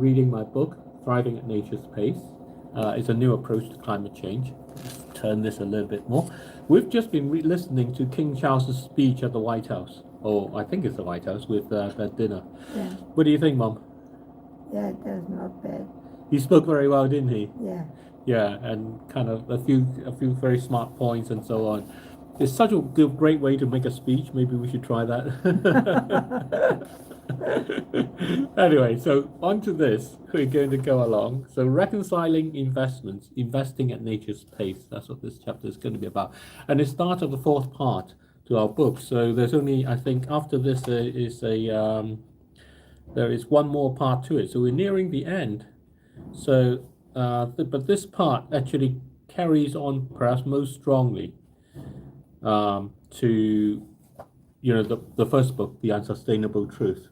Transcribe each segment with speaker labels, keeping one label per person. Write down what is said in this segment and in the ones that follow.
Speaker 1: reading my book, Thriving at Nature's Pace. It's a new approach to climate change. Let's turn this a little bit more. We've just been listening to King Charles's speech at the White House, or I think it's the White House, with that dinner.
Speaker 2: Yeah,
Speaker 1: What do you think, Mom?
Speaker 2: yeah, that's not bad.
Speaker 1: He spoke very well, didn't he?
Speaker 2: Yeah,
Speaker 1: Yeah, and kind of a few very smart points and so on. It's such a good, great way to make a speech. Maybe we should try that. Anyway, so on to this. We're going to go along. So reconciling investments, investing at nature's pace. That's what this chapter is going to be about. And it's start of the fourth part to our book. So there's only, I think, after this there is one more part to it. So we're nearing the end. So, but this part actually carries on perhaps most strongly to, the first book, The Unsustainable Truth,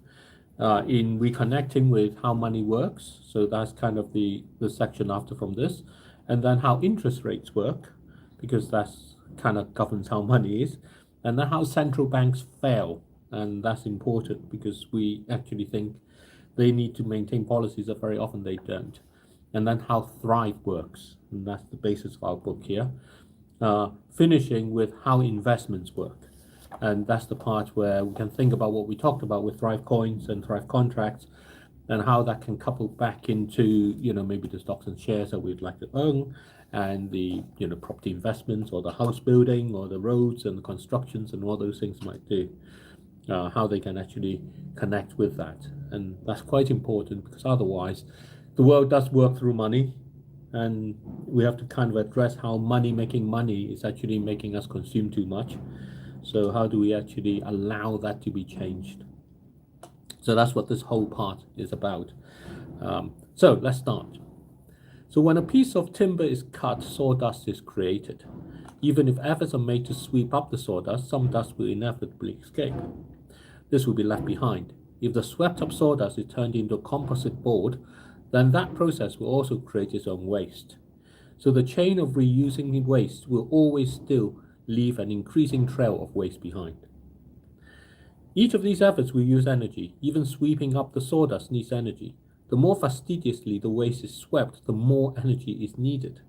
Speaker 1: in reconnecting with how money works. So that's kind of the section after from this, and then how interest rates work, because that's kind of governs how money is, and then how central banks fail, and that's important because we actually think they need to maintain policies that very often they don't, and then how Thrive works, and that's the basis of our book here. Finishing with how investments work. And that's the part where we can think about what we talked about with Thrive coins and Thrive contracts and how that can couple back into, maybe the stocks and shares that we'd like to own and the, property investments or the house building or the roads and the constructions and all those things might do. How they can actually connect with that. And that's quite important because otherwise the world does work through money. And we have to kind of address how making money is actually making us consume too much. So how do we actually allow that to be changed? So that's what this whole part is about. So let's start. So when a piece of timber is cut, sawdust is created. Even if efforts are made to sweep up the sawdust, some dust will inevitably escape. This will be left behind. If the swept up sawdust is turned into a composite board, then that process will also create its own waste. So the chain of reusing waste will always still leave an increasing trail of waste behind. Each of these efforts will use energy. Even sweeping up the sawdust needs energy. The more fastidiously the waste is swept, the more energy is needed.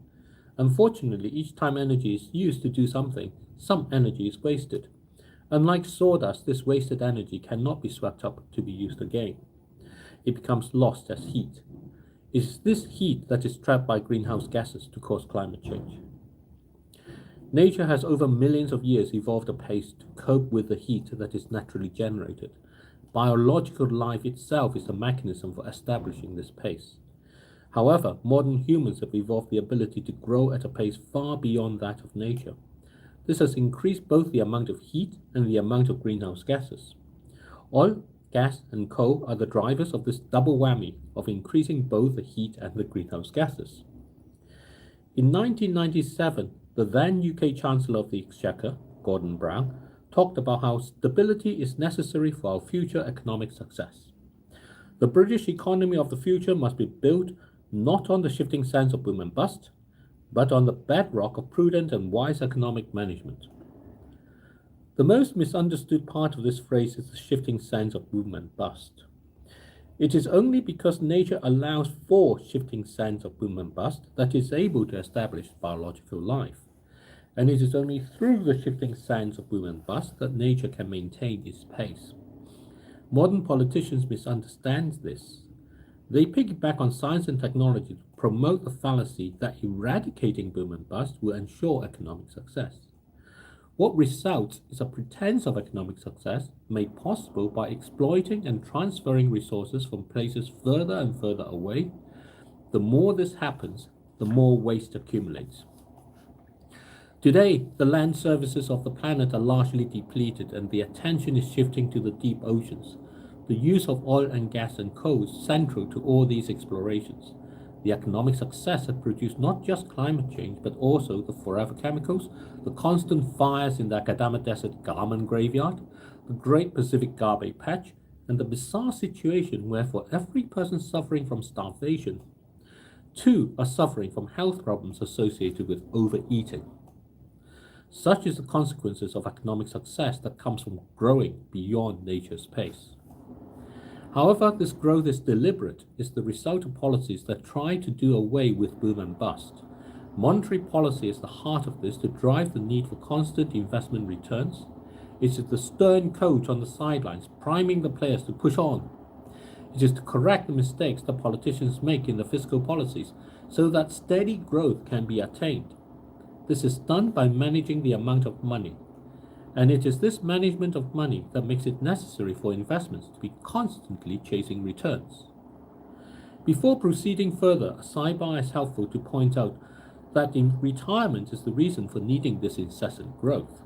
Speaker 1: Unfortunately, each time energy is used to do something, some energy is wasted. Unlike sawdust, this wasted energy cannot be swept up to be used again. It becomes lost as heat. It is this heat that is trapped by greenhouse gases to cause climate change. Nature has over millions of years evolved a pace to cope with the heat that is naturally generated. Biological life itself is a mechanism for establishing this pace. However, modern humans have evolved the ability to grow at a pace far beyond that of nature. This has increased both the amount of heat and the amount of greenhouse gases. Oil, gas, and coal are the drivers of this double whammy of increasing both the heat and the greenhouse gases. In 1997, the then UK Chancellor of the Exchequer, Gordon Brown, talked about how stability is necessary for our future economic success. The British economy of the future must be built not on the shifting sands of boom and bust, but on the bedrock of prudent and wise economic management. The most misunderstood part of this phrase is the shifting sands of boom and bust. It is only because nature allows for shifting sands of boom and bust that it is able to establish biological life. And it is only through the shifting sands of boom and bust that nature can maintain its pace. Modern politicians misunderstand this. They piggyback on science and technology to promote the fallacy that eradicating boom and bust will ensure economic success. What results is a pretense of economic success made possible by exploiting and transferring resources from places further and further away. The more this happens, the more waste accumulates. Today, the land surfaces of the planet are largely depleted and the attention is shifting to the deep oceans. The use of oil and gas and coal is central to all these explorations. The economic success has produced not just climate change, but also the forever chemicals, the constant fires in the Akadama Desert garment graveyard, the Great Pacific Garbage Patch, and the bizarre situation where for every person suffering from starvation, 2 are suffering from health problems associated with overeating. Such is the consequences of economic success that comes from growing beyond nature's pace. However, this growth is deliberate, is the result of policies that try to do away with boom and bust. Monetary policy is the heart of this to drive the need for constant investment returns. It is the stern coach on the sidelines, priming the players to push on. It is to correct the mistakes that politicians make in the fiscal policies so that steady growth can be attained. This is done by managing the amount of money. And it is this management of money that makes it necessary for investments to be constantly chasing returns. Before proceeding further, a sidebar is helpful to point out that retirement is the reason for needing this incessant growth.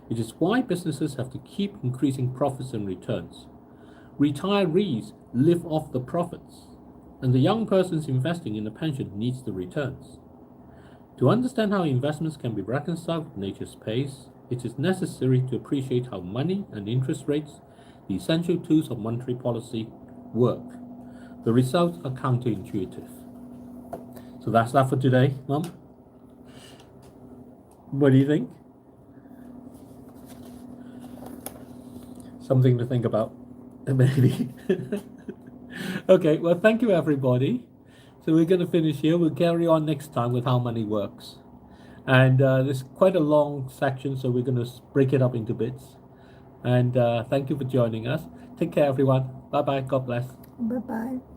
Speaker 1: It is why businesses have to keep increasing profits and returns. Retirees live off the profits, and the young person's investing in a pension needs the returns. To understand how investments can be reconciled with nature's pace, it is necessary to appreciate how money and interest rates, the essential tools of monetary policy, work. The results are counterintuitive. So that's that for today, Mum. What do you think? Something to think about, maybe. Okay, well, thank you, everybody. So we're going to finish here. We'll carry on next time with how money works. And there's quite a long section, so we're going to break it up into bits. And thank you for joining us. Take care, everyone. Bye-bye. God bless.
Speaker 2: Bye-bye.